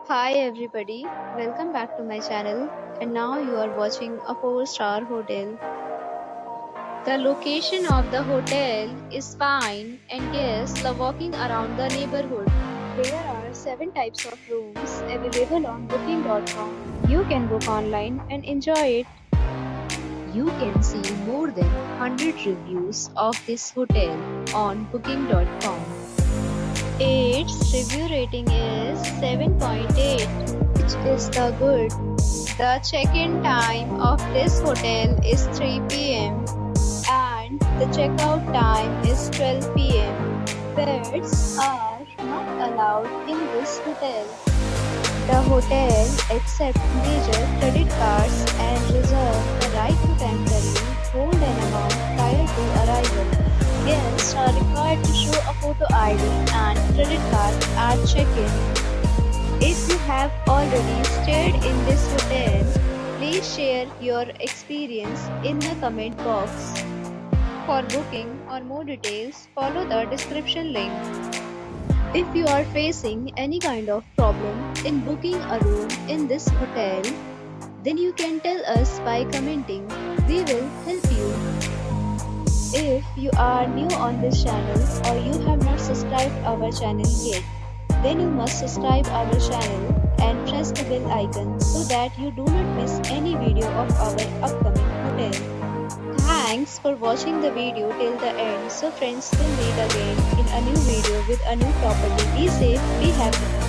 Hi everybody, welcome back to my channel and now you are watching a 4-star hotel. The location of the hotel is fine and guests love walking around the neighborhood. There are 7 types of rooms available on booking.com. You can book online and enjoy it. You can see more than 100 reviews of this hotel on booking.com. Its review rating is 7.8, which is the good. The check-in time of this hotel is 3 p.m. and the checkout time is 12 p.m. Pets are not allowed in this hotel. The hotel accepts major credit cards and reserves the right to temporarily hold an amount prior to arrival. Guests are required to show a photo ID and credit card at check-in. If you have already stayed in this hotel, please share your experience in the comment box. For booking or more details, follow the description link. If you are facing any kind of problem in booking a room in this hotel, then you can tell us by commenting. We will help you. If you are new on this channel or you have not subscribed our channel yet, then you must subscribe our channel and press the bell icon so that you do not miss any video of our upcoming hotel. Thanks for watching the video till the end. So friends, we'll meet again in a new video with a new property. Be safe, be happy.